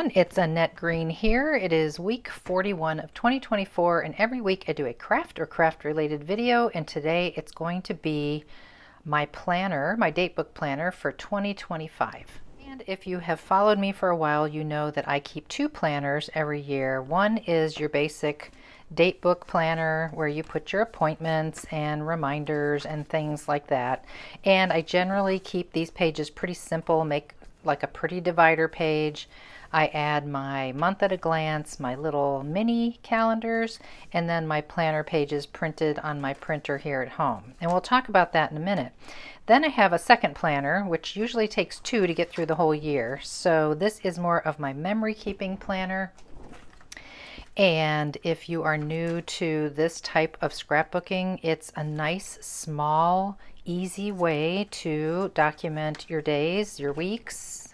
everyone, it's Annette Green here. It is week 41 of 2024, and every week I do a craft or craft related video, and today it's going to be my planner, my datebook planner for 2025. And if you have followed me for a while, you know that I keep two planners every year. One is your basic datebook planner where you put your appointments and reminders and things like that. And I generally keep these pages pretty simple, make like a pretty divider page. I add my month at a glance, my little mini calendars, and then my planner pages printed on my printer here at home. And we'll talk about that in a minute. Then I have a second planner, which usually takes two to get through the whole year. So this is more of my memory keeping planner. And if you are new to this type of scrapbooking, it's a nice, small, easy way to document your days, your weeks,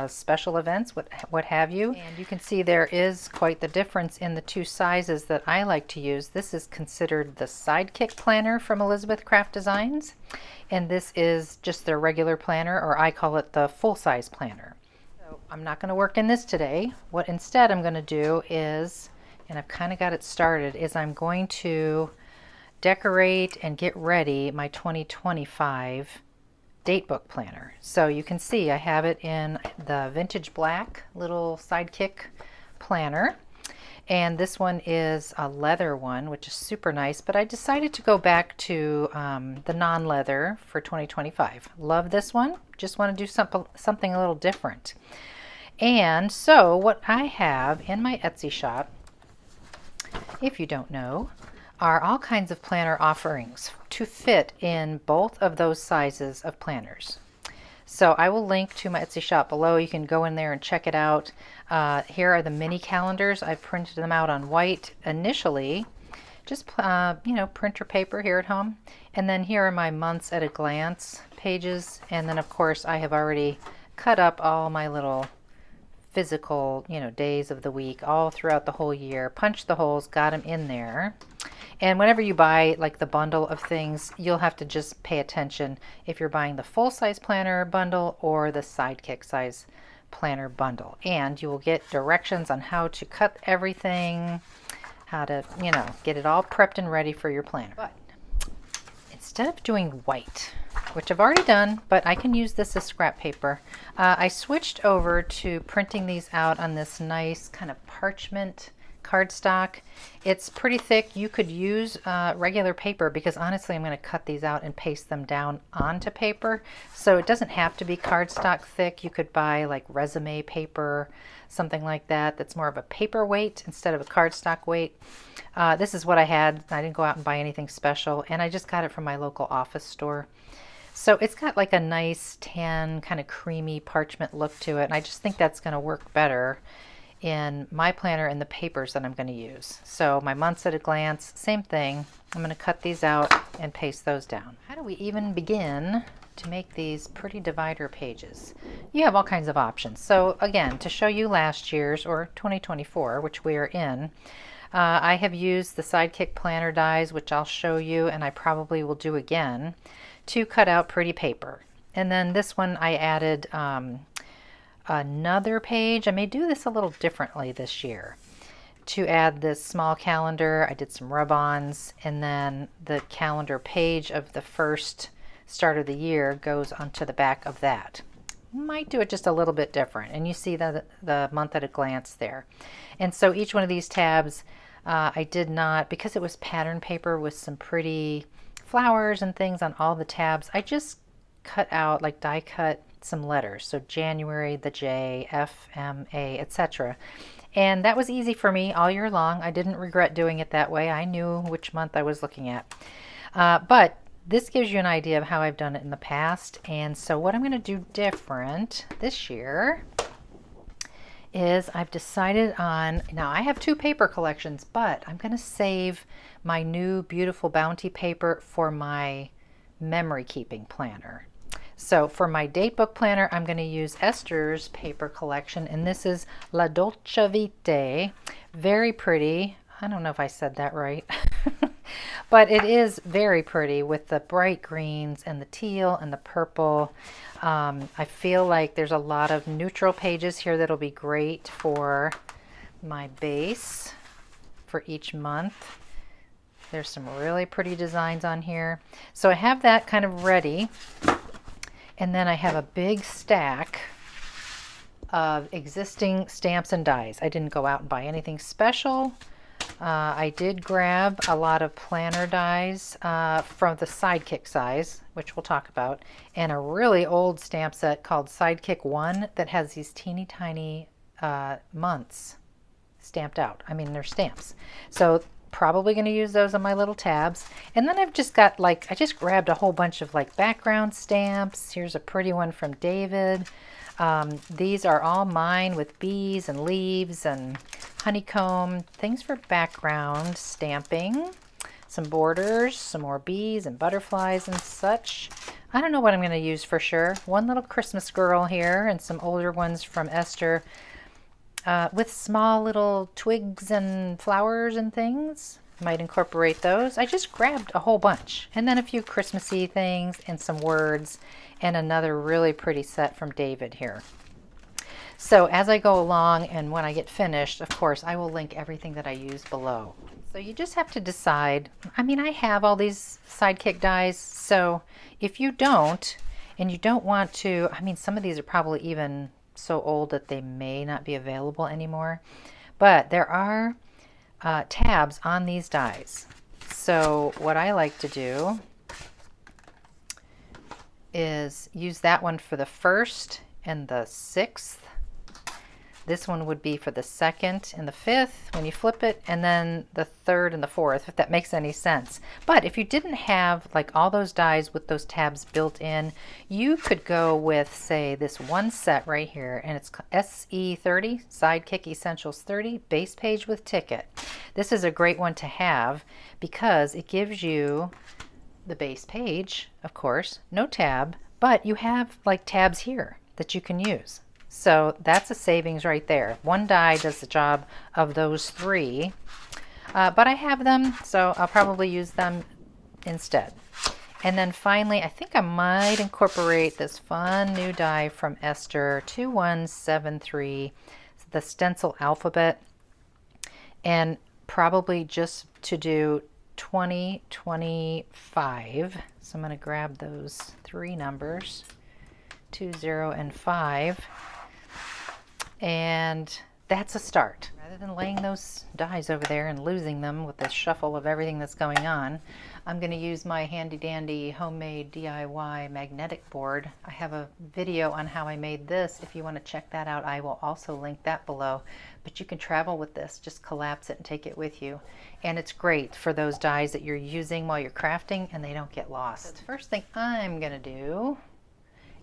special events, what have you. And you can see there is quite the difference in the two sizes that I like to use. This is considered the Sidekick planner from Elizabeth Craft Designs, and this is just their regular planner, or I call it the full-size planner. So I'm not going to work in this today. What instead I'm going to do is, and I've kind of got it started, is I'm going to decorate and get ready my 2025 datebook planner. So you can see I have it in the vintage black little Sidekick planner, and this one is a leather one, which is super nice, but I decided to go back to the non-leather for 2025. Love this one, just want to do something a little different. And so what I have in my Etsy shop, if you don't know, are all kinds of planner offerings to fit in both of those sizes of planners. So I will link to my Etsy shop below. You can go in there and check it out. Here are the mini calendars. I've printed them out on white initially, just printer paper here at home. And then here are my months at a glance pages. And then of course I have already cut up all my little physical, days of the week all throughout the whole year, punched the holes, got them in there. And whenever you buy like the bundle of things, you'll have to just pay attention if you're buying the full-size planner bundle or the Sidekick size planner bundle. And you will get directions on how to cut everything, how to, get it all prepped and ready for your planner. But instead of doing white, which I've already done, but I can use this as scrap paper, I switched over to printing these out on this nice kind of parchment cardstock. It's pretty thick. You could use regular paper, because honestly I'm going to cut these out and paste them down onto paper, so it doesn't have to be cardstock thick. You could buy like resume paper, something like that, that's more of a paper weight instead of a cardstock weight. This is what I had. I didn't go out and buy anything special, and I just got it from my local office store. So it's got like a nice tan kind of creamy parchment look to it, and I just think that's going to work better in my planner and the papers that I'm going to use. So my months at a glance, same thing. I'm going to cut these out and paste those down. How do we even begin to make these pretty divider pages? You have all kinds of options. So again, to show you last year's, or 2024, which we are in, I have used the Sidekick planner dies, which I'll show you, and I probably will do again, to cut out pretty paper. And then this one I added another page. I may do this a little differently this year. To add this small calendar, I did some rub-ons, and then the calendar page of the first start of the year goes onto the back of that. Might do it just a little bit different, and you see the month at a glance there. And so each one of these tabs, I did not, because it was pattern paper with some pretty flowers and things on all the tabs, I just cut out, like die cut, some letters. So January, the J, F, M, A, etc. And that was easy for me all year long. I didn't regret doing it that way. I knew which month I was looking at. But this gives you an idea of how I've done it in the past. And so what I'm going to do different this year is I've decided on, now I have two paper collections, but I'm going to save my new beautiful Bounty paper for my memory keeping planner. So for my datebook planner, I'm going to use Esther's paper collection, and this is La Dolce Vita. Very pretty. I don't know if I said that right. But it is very pretty with the bright greens and the teal and the purple. I feel like there's a lot of neutral pages here that'll be great for my base for each month. There's some really pretty designs on here. So I have that kind of ready. And then I have a big stack of existing stamps and dies. I didn't go out and buy anything special. I did grab a lot of planner dies from the Sidekick size, which we'll talk about, and a really old stamp set called Sidekick 1 that has these teeny tiny months stamped out. I mean, they're stamps. So probably going to use those on my little tabs. And then I've just got I just grabbed a whole bunch of background stamps. Here's a pretty one from David. These are all mine with bees and leaves and honeycomb, things for background stamping, some borders, some more bees and butterflies and such. I don't know what I'm going to use for sure. One little Christmas girl here and some older ones from Esther with small little twigs and flowers and things. Might incorporate those. I just grabbed a whole bunch, and then a few Christmassy things and some words and another really pretty set from David here. So as I go along and when I get finished, of course, I will link everything that I use below. So you just have to decide. I mean, I have all these Sidekick dies, so if you don't, and you don't want to, I mean, some of these are probably even so old that they may not be available anymore, but there are tabs on these dies. So what I like to do is use that one for the 1st and the 6th. This one would be for the 2nd and the 5th when you flip it, and then the 3rd and the 4th, if that makes any sense. But if you didn't have all those dies with those tabs built in, you could go with, say, this one set right here, and it's SE30, Sidekick Essentials 30, base page with ticket. This is a great one to have because it gives you the base page, of course, no tab, but you have tabs here that you can use. So that's a savings right there. One die does the job of those 3, but I have them, so I'll probably use them instead. And then finally, I think I might incorporate this fun new die from Esther, 2173, the stencil alphabet, and probably just to do 2025. So I'm going to grab those 3 numbers, 2, 0, and 5. And that's a start. Rather than laying those dies over there and losing them with the shuffle of everything that's going on, I'm going to use my handy dandy homemade DIY magnetic board. I have a video on how I made this. If you want to check that out, I will also link that below. But you can travel with this, just collapse it and take it with you. And it's great for those dies that you're using while you're crafting and they don't get lost. So the first thing I'm going to do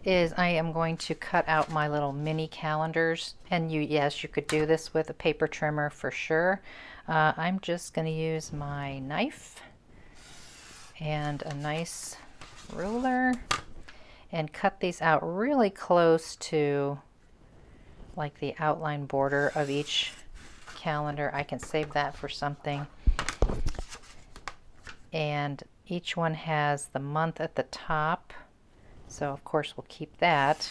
is I am going to cut out my little mini calendars, and yes, you could do this with a paper trimmer for sure. I'm just going to use my knife and a nice ruler and cut these out really close to the outline border of each calendar. I can save that for something. And each one has the month at the top. So of course we'll keep that.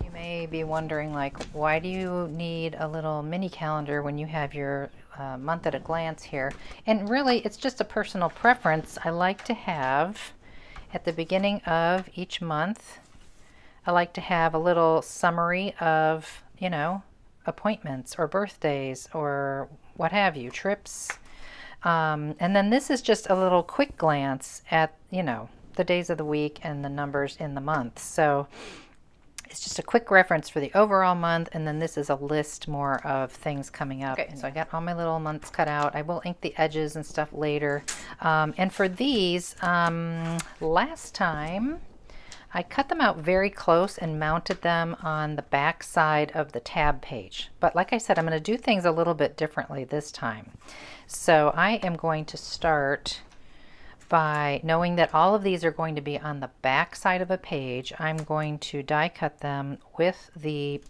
You may be wondering why do you need a little mini calendar when you have your month at a glance here? And really it's just a personal preference. I like to have at the beginning of each month, I like to have a little summary of, appointments or birthdays or what have you, trips. And then this is just a little quick glance at, the days of the week and the numbers in the month. So it's just a quick reference for the overall month, and then this is a list more of things coming up. Okay, so I got all my little months cut out. I will ink the edges and stuff later. And for these, last time I cut them out very close and mounted them on the back side of the tab page. But like I said, I'm going to do things a little bit differently this time. So I am going to start by knowing that all of these are going to be on the back side of a page. I'm going to die cut them with the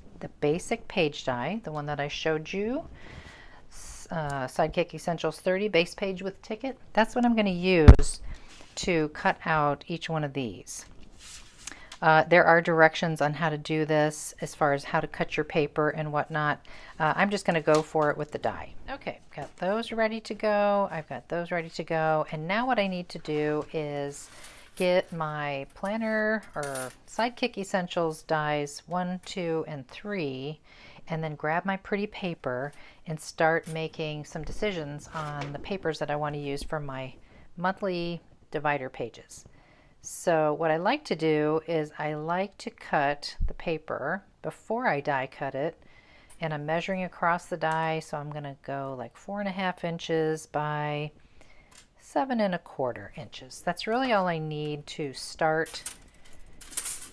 basic page die, the one that I showed you, Sidekick Essentials 30 base page with ticket. That's what I'm going to use to cut out each one of these. There are directions on how to do this as far as how to cut your paper and whatnot. I'm just going to go for it with the die. Okay, got those ready to go. I've got those ready to go. And now what I need to do is get my planner or Sidekick Essentials dies 1, 2, and 3, and then grab my pretty paper and start making some decisions on the papers that I want to use for my monthly divider pages. So what I like to do is I like to cut the paper before I die cut it, and I'm measuring across the die, so I'm going to go like 4.5 inches by 7.25 inches. That's really all I need to start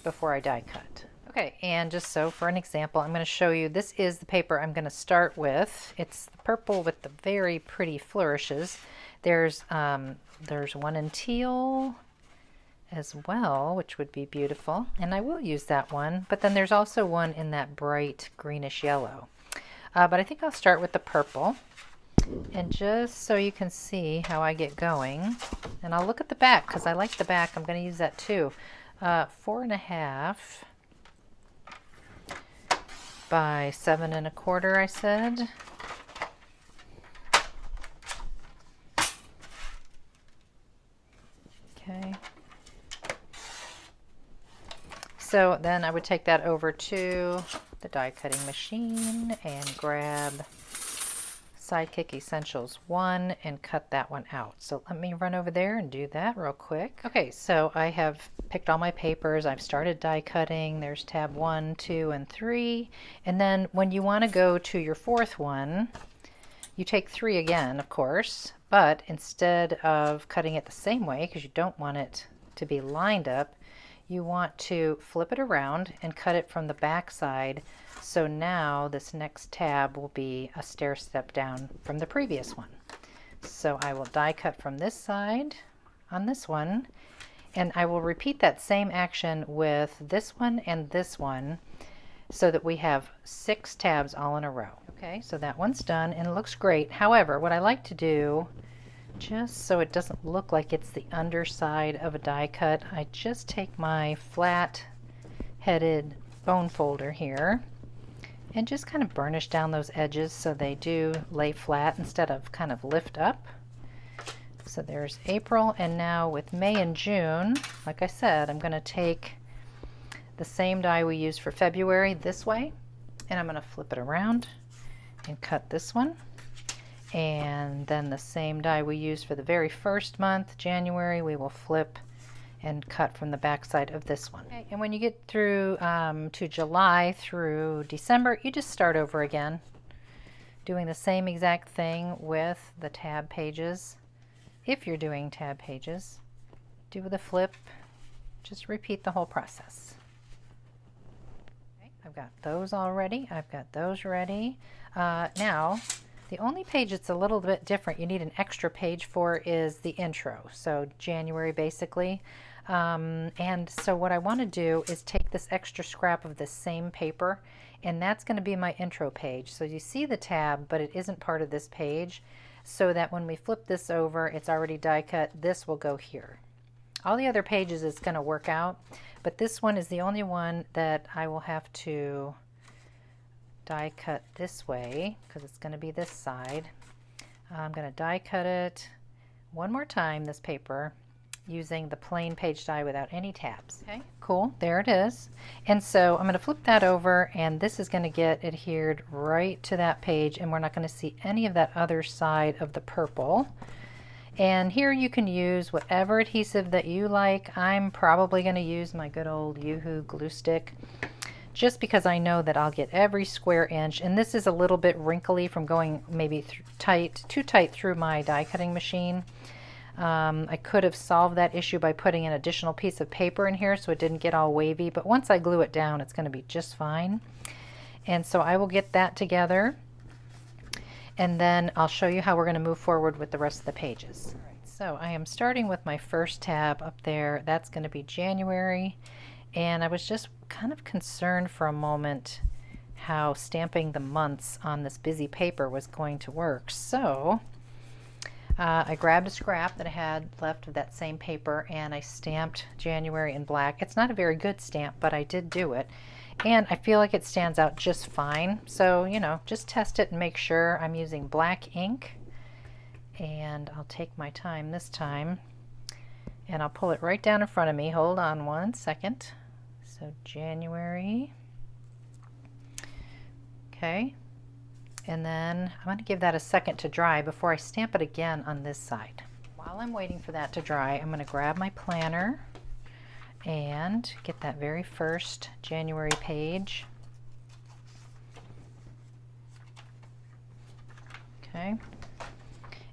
before I die cut. Okay, and just so for an example, I'm going to show you, this is the paper I'm going to start with. It's the purple with the very pretty flourishes. There's one in teal as well, which would be beautiful, and I will use that one, but then there's also one in that bright greenish yellow. But I think I'll start with the purple, and just so you can see how I get going, and I'll look at the back because I like the back. I'm going to use that too. 4.5 by 7.25, I said. Okay. So then I would take that over to the die cutting machine and grab Sidekick Essentials 1 and cut that one out. So let me run over there and do that real quick. Okay, so I have picked all my papers. I've started die cutting. There's tab 1, 2, and 3. And then when you want to go to your fourth one, you take 3 again, of course, but instead of cutting it the same way, because you don't want it to be lined up, you want to flip it around and cut it from the back side. So now this next tab will be a stair step down from the previous one. So I will die cut from this side on this one, and I will repeat that same action with this one and this one so that we have 6 tabs all in a row. Okay, so that one's done and it looks great. However, what I like to do, just so it doesn't look like it's the underside of a die cut, I just take my flat headed bone folder here and just kind of burnish down those edges so they do lay flat instead of kind of lift up. So there's April, and now with May and June, like I said, I'm going to take the same die we used for February this way, and I'm going to flip it around and cut this one. And then the same die we used for the very first month, January, we will flip and cut from the back side of this one. Okay. And when you get through to July through December, you just start over again, doing the same exact thing with the tab pages. If you're doing tab pages, do the flip, just repeat the whole process. Okay. I've got those all ready. I've got those ready. Now, the only page that's a little bit different, you need an extra page for, is the intro. So January basically. And so what I want to do is take this extra scrap of the same paper, and that's going to be my intro page. So you see the tab, but it isn't part of this page, so that when we flip this over, it's already die cut. This will go here. All the other pages it's going to work out, but this one is the only one that I will have to die cut this way because it's going to be this side. I'm going to die cut it one more time, this paper, using the plain page die without any tabs. Okay, cool, there it is. And so I'm going to flip that over, and this is going to get adhered right to that page, and we're not going to see any of that other side of the purple. And here you can use whatever adhesive that you like. I'm probably going to use my good old Yoo-Hoo glue stick, just because I know that I'll get every square inch. And this is a little bit wrinkly from going maybe too tight through my die cutting machine. I could have solved that issue by putting an additional piece of paper in here so it didn't get all wavy, but once I glue it down, it's going to be just fine. And so I will get that together, and then I'll show you how we're going to move forward with the rest of the pages. All right, so I am starting with my first tab up there. That's going to be January, and I was just kind of concerned for a moment how stamping the months on this busy paper was going to work. So I grabbed a scrap that I had left of that same paper and I stamped January in black. It's not a very good stamp, but I did do it. And I feel like it stands out just fine. So, you know, just test it and make sure. I'm using black ink. And I'll take my time this time. And I'll pull it right down in front of me. Hold on one second. So January. Okay. And then I'm going to give that a second to dry before I stamp it again on this side. While I'm waiting for that to dry, I'm going to grab my planner and get that very first January page. Okay.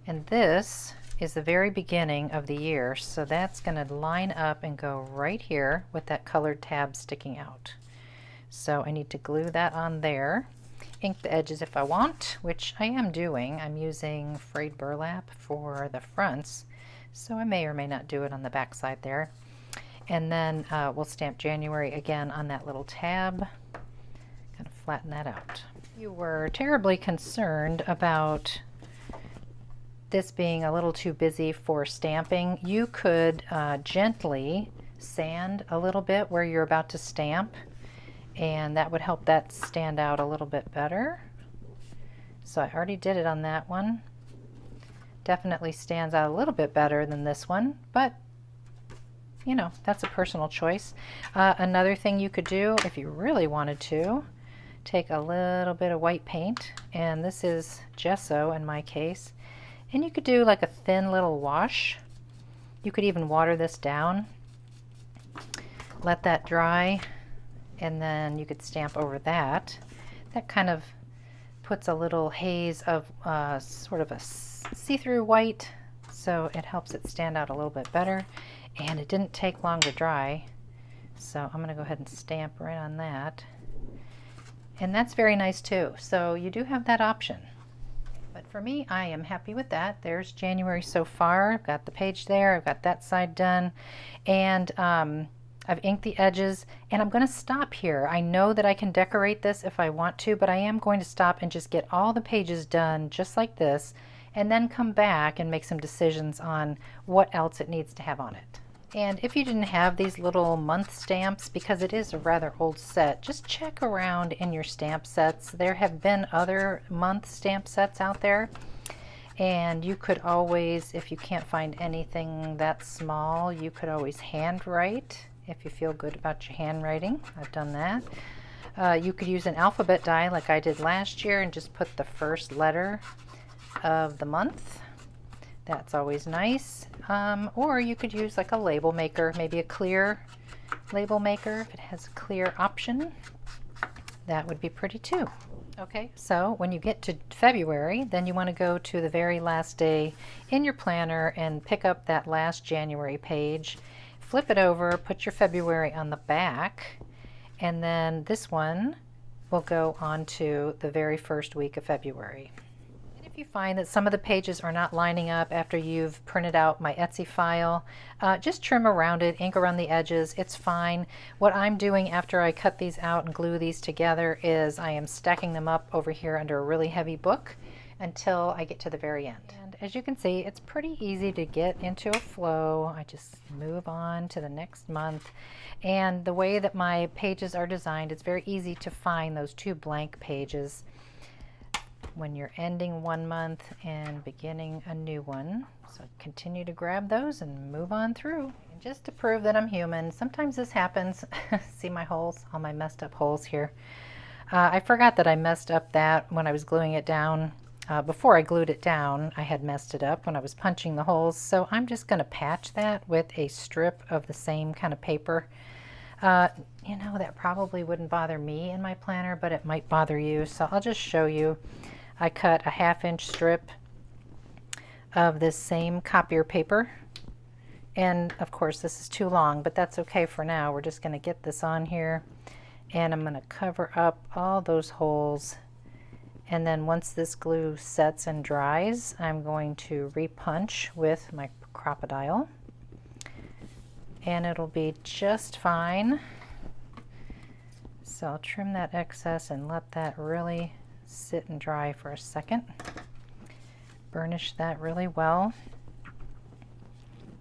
And this is the very beginning of the year, so that's going to line up and go right here with that colored tab sticking out. So I need to glue that on there. Ink the edges if I want, which I am doing. I'm using frayed burlap for the fronts, so I may or may not do it on the back side there. And then we'll stamp January again on that little tab. Kind of flatten that out. You were terribly concerned about this being a little too busy for stamping. You could gently sand a little bit where you're about to stamp, and that would help that stand out a little bit better. So I already did it on that one. Definitely stands out a little bit better than this one, but you know, that's a personal choice. Another thing you could do if you really wanted to, take a little bit of white paint, and this is gesso in my case, and you could do like a thin little wash. You could even water this down, let that dry, and then you could stamp over that. That kind of puts a little haze of sort of a see-through white, so it helps it stand out a little bit better. And it didn't take long to dry, so I'm going to go ahead and stamp right on that. And that's very nice too, so you do have that option. But for me, I am happy with that. There's January so far. I've got the page there, I've got that side done, and I've inked the edges, and I'm going to stop here. I know that I can decorate this if I want to, but I am going to stop and just get all the pages done just like this, and then come back and make some decisions on what else it needs to have on it. And if you didn't have these little month stamps, because it is a rather old set, just check around in your stamp sets. There have been other month stamp sets out there, and you could always, if you can't find anything that small, you could always handwrite if you feel good about your handwriting. I've done that. You could use an alphabet die like I did last year and just put the first letter of the month. That's always nice. Or you could use like a label maker, maybe a clear label maker if it has a clear option. That would be pretty too. Okay, so when you get to February, then you want to go to the very last day in your planner and pick up that last January page, flip it over, put your February on the back, and then this one will go on to the very first week of February. If you find that some of the pages are not lining up after you've printed out my Etsy file, just trim around it, ink around the edges, it's fine. What I'm doing after I cut these out and glue these together is I am stacking them up over here under a really heavy book until I get to the very end. And as you can see, it's pretty easy to get into a flow. I just move on to the next month. And the way that my pages are designed, it's very easy to find those two blank pages when you're ending one month and beginning a new one. So continue to grab those and move on through. And just to prove that I'm human, sometimes this happens. See my holes, all my messed up holes here. I forgot that I messed up that when I was gluing it down. Before I glued it down, I had messed it up when I was punching the holes. So I'm just going to patch that with a strip of the same kind of paper. You know, that probably wouldn't bother me in my planner, but it might bother you. So I'll just show you. I cut a 1/2 inch strip of this same copier paper, and of course this is too long, but that's okay for now. We're just going to get this on here, and I'm going to cover up all those holes, and then once this glue sets and dries, I'm going to repunch with my crocodile, and it'll be just fine. So So I'll trim that excess and let that really sit and dry for a second. Burnish that really well.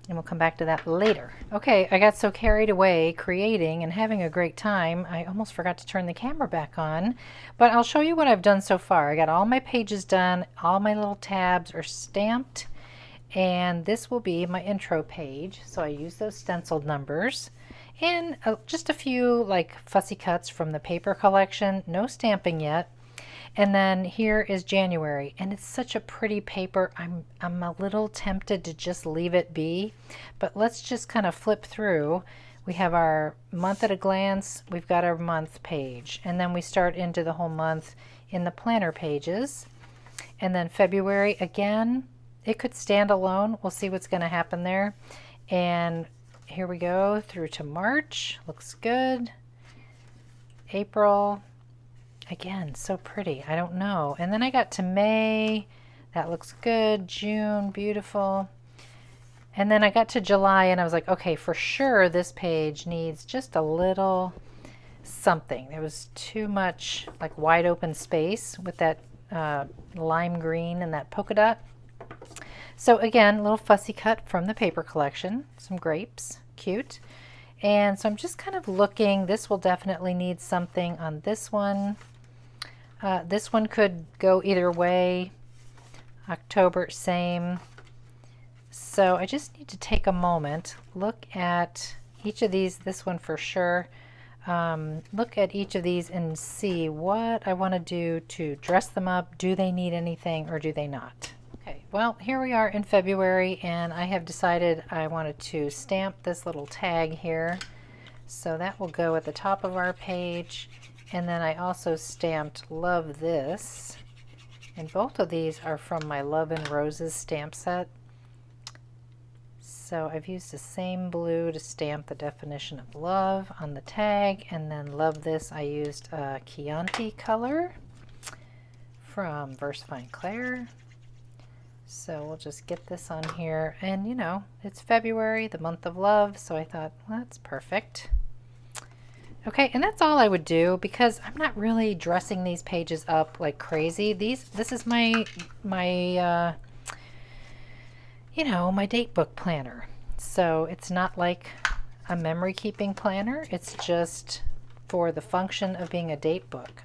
And we'll come back to that later. Okay, I got so carried away creating and having a great time, I almost forgot to turn the camera back on. But I'll show you what I've done so far. I got all my pages done, all my little tabs are stamped, and this will be my intro page. So I use those stenciled numbers. And just a few like fussy cuts from the paper collection, no stamping yet. And then here is January, and it's such a pretty paper. I'm a little tempted to just leave it be, but let's just kind of flip through. We have our month at a glance, we've got our month page, and then we start into the whole month in the planner pages. And then February, again, it could stand alone. We'll see what's going to happen there. And here we go through to March, looks good. April, again, so pretty. I don't know. And then I got to May. That looks good. June, beautiful. And then I got to July and I was like, okay, for sure this page needs just a little something. There was too much like wide open space with that lime green and that polka dot. So again, a little fussy cut from the paper collection. Some grapes. Cute. And so I'm just kind of looking. This will definitely need something on this one. This one could go either way. October, same. So I just need to take a moment, look at each of these, this one for sure. Look at each of these and see what I want to do to dress them up. Do they need anything or do they not? Okay, well, here we are in February, and I have decided I wanted to stamp this little tag here. So that will go at the top of our page. And then I also stamped Love This. And both of these are from my Love and Roses stamp set. So I've used the same blue to stamp the definition of love on the tag. And then Love This, I used a Chianti color from Versafine Claire. So we'll just get this on here. And you know, it's February, the month of love. So I thought, well, that's perfect. Okay, and that's all I would do because I'm not really dressing these pages up like crazy. This is my you know, my date book planner. So it's not like a memory keeping planner. It's just for the function of being a date book.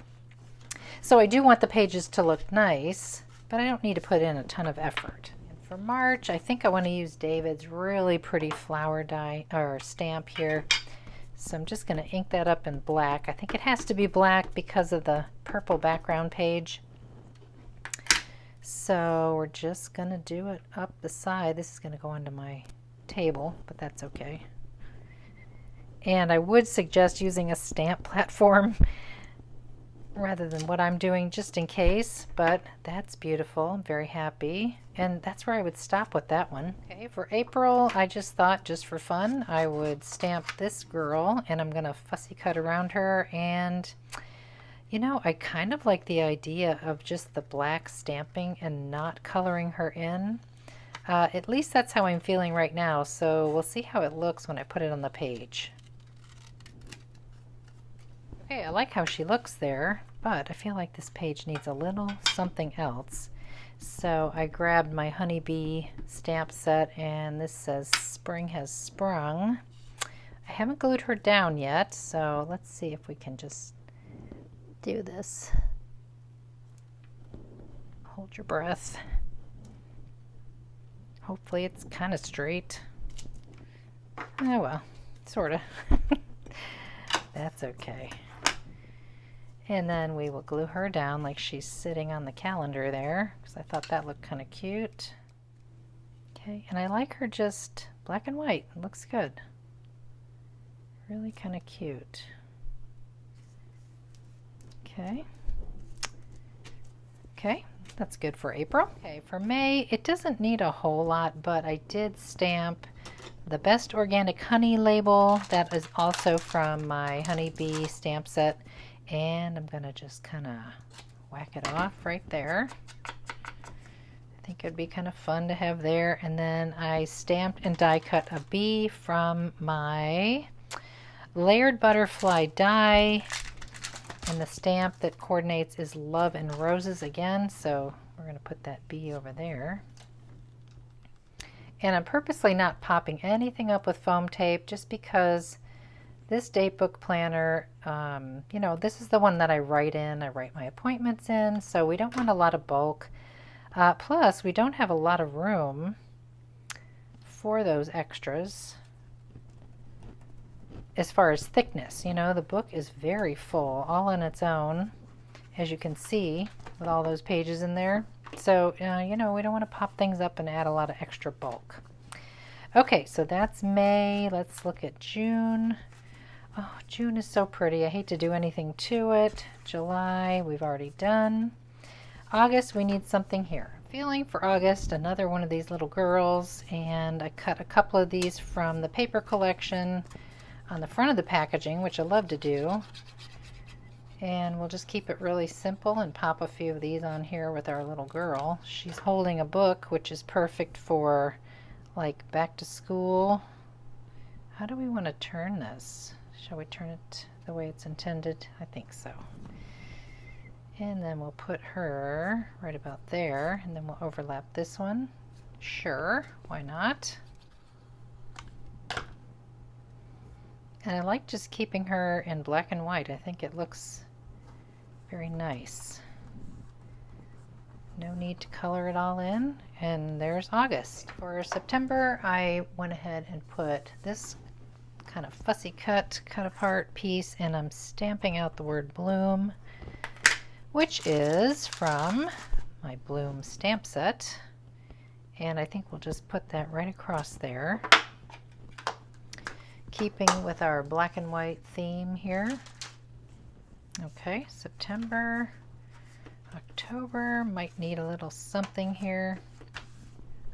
So I do want the pages to look nice, but I don't need to put in a ton of effort. And for March, I think I want to use David's really pretty flower die or stamp here. So I'm just going to ink that up in black. I think it has to be black because of the purple background page. So we're just going to do it up the side. This is going to go onto my table, but that's okay. And I would suggest using a stamp platform rather than what I'm doing just in case, but that's beautiful. I'm very happy. And that's where I would stop with that one. Okay, for April, I just thought just for fun, I would stamp this girl and I'm gonna fussy cut around her. And you know, I kind of like the idea of just the black stamping and not coloring her in. At least that's how I'm feeling right now. So we'll see how it looks when I put it on the page. Okay, I like how she looks there, but I feel like this page needs a little something else. So I grabbed my honeybee stamp set, and this says Spring Has Sprung. I haven't glued her down yet, so let's see if we can just do this. Hold your breath. Hopefully it's kind of straight. Oh well, sort of. That's okay. And then we will glue her down like she's sitting on the calendar there, because I thought that looked kind of cute. Okay, and I like her just black and white. It looks good. Really kind of cute. Okay. Okay, that's good for April. Okay, for May, it doesn't need a whole lot, but I did stamp the Best Organic Honey label. That is also from my honeybee stamp set. And I'm going to just kind of whack it off right there. I think it would be kind of fun to have there. And then I stamped and die cut a bee from my Layered Butterfly die. And the stamp that coordinates is Love and Roses again, so we're going to put that B over there. And I'm purposely not popping anything up with foam tape just because this date book planner, you know, this is the one that I write in. I write my appointments in, so we don't want a lot of bulk. Plus, we don't have a lot of room for those extras. As far as thickness, you know, the book is very full all on its own, as you can see, with all those pages in there. So, you know, we don't want to pop things up and add a lot of extra bulk. Okay, so that's May. Let's look at June. Oh, June is so pretty. I hate to do anything to it. July, we've already done. August, we need something here. Feeling for August, another one of these little girls, and I cut a couple of these from the paper collection on the front of the packaging, which I love to do. And we'll just keep it really simple and pop a few of these on here with our little girl. She's holding a book, which is perfect for like back to school. How do we want to turn this? Shall we turn it the way it's intended? I think so. And then we'll put her right about there, and then we'll overlap this one. Sure, why not? And I like just keeping her in black and white. I think it looks very nice. No need to color it all in. And there's August. For September, I went ahead and put this kind of fussy cut apart piece, and I'm stamping out the word bloom, which is from my Bloom stamp set. And I think we'll just put that right across there, keeping with our black and white theme here. Okay, September, October might need a little something here.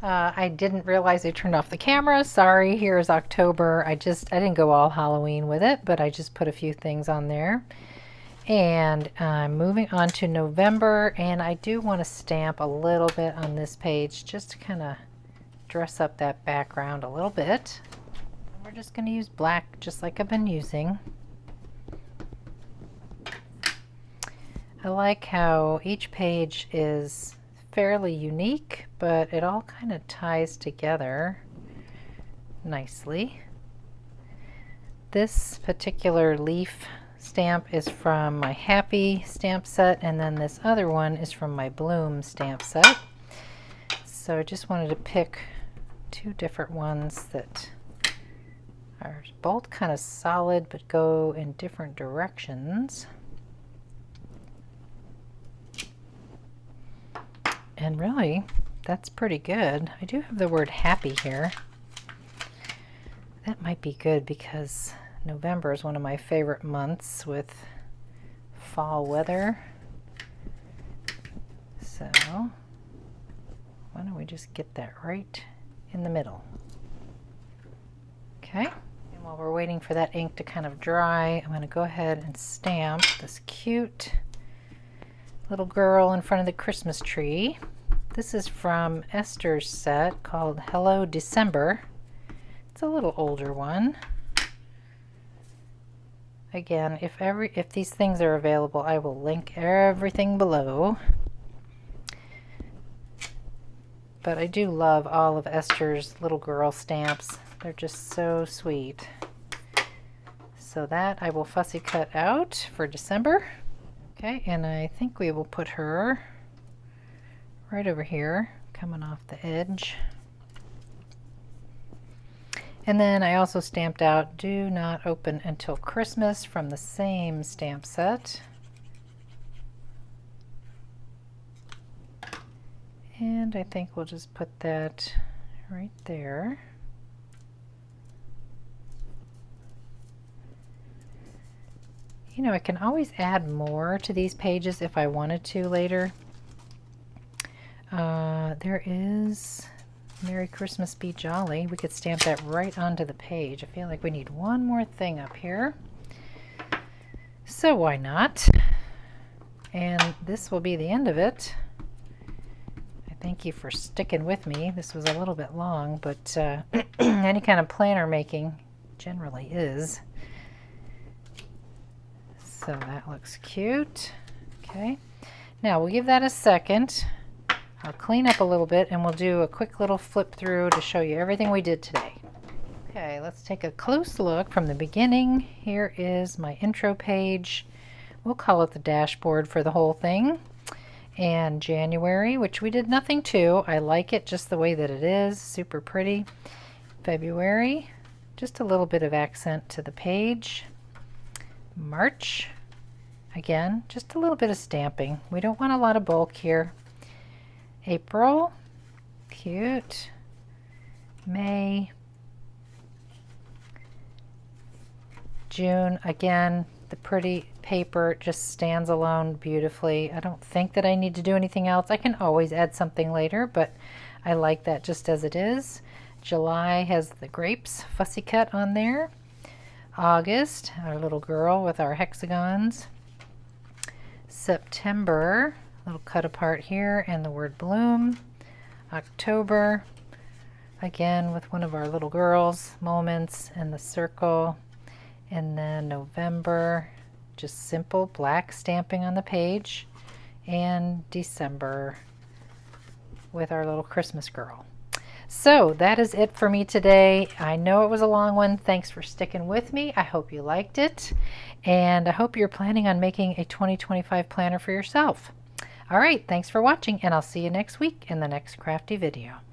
I didn't realize I turned off the camera. Sorry, here's October. I didn't go all Halloween with it, but I just put a few things on there. And I'm moving on to November, and I do want to stamp a little bit on this page just to kind of dress up that background a little bit. We're just going to use black just like I've been using. I like how each page is fairly unique, but it all kind of ties together nicely. This particular leaf stamp is from my Happy stamp set, and then this other one is from my Bloom stamp set. So I just wanted to pick two different ones that are both kind of solid but go in different directions. And really, that's pretty good. I do have the word happy here. That might be good because November is one of my favorite months with fall weather. So why don't we just get that right in the middle? Okay. And while we're waiting for that ink to kind of dry, I'm going to go ahead and stamp this cute little girl in front of the Christmas tree. This is from Esther's set called Hello December. It's a little older one. Again, if these things are available, I will link everything below. But I do love all of Esther's little girl stamps. They're just so sweet. So that I will fussy cut out for December. Okay, and I think we will put her right over here, coming off the edge. And then I also stamped out Do Not Open Until Christmas from the same stamp set. And I think we'll just put that right there. You know, I can always add more to these pages if I wanted to later. There is Merry Christmas Be Jolly. We could stamp that right onto the page. I feel like we need one more thing up here. So why not? And this will be the end of it. I thank you for sticking with me. This was a little bit long, but any kind of planner making generally is. So that looks cute. Okay, now we'll give that a second. I'll clean up a little bit and we'll do a quick little flip through to show you everything we did today. Okay, let's take a close look from the beginning. Here is my intro page. We'll call it the dashboard for the whole thing. And January, which we did nothing to. I like it just the way that it is, super pretty. February, just a little bit of accent to the page. March, again, just a little bit of stamping. We don't want a lot of bulk here. April, cute. May, June, again, the pretty paper just stands alone beautifully. I don't think that I need to do anything else. I can always add something later, but I like that just as it is. July has the grapes fussy cut on there. August, our little girl with our hexagons. September, little cut apart here and the word bloom. October, again with one of our little girls, moments and the circle. And then November, just simple black stamping on the page. And December with our little Christmas girl. So that is it for me today. I know it was a long one. Thanks for sticking with me. I hope you liked it. And I hope you're planning on making a 2025 planner for yourself. All right, thanks for watching, and I'll see you next week in the next crafty video.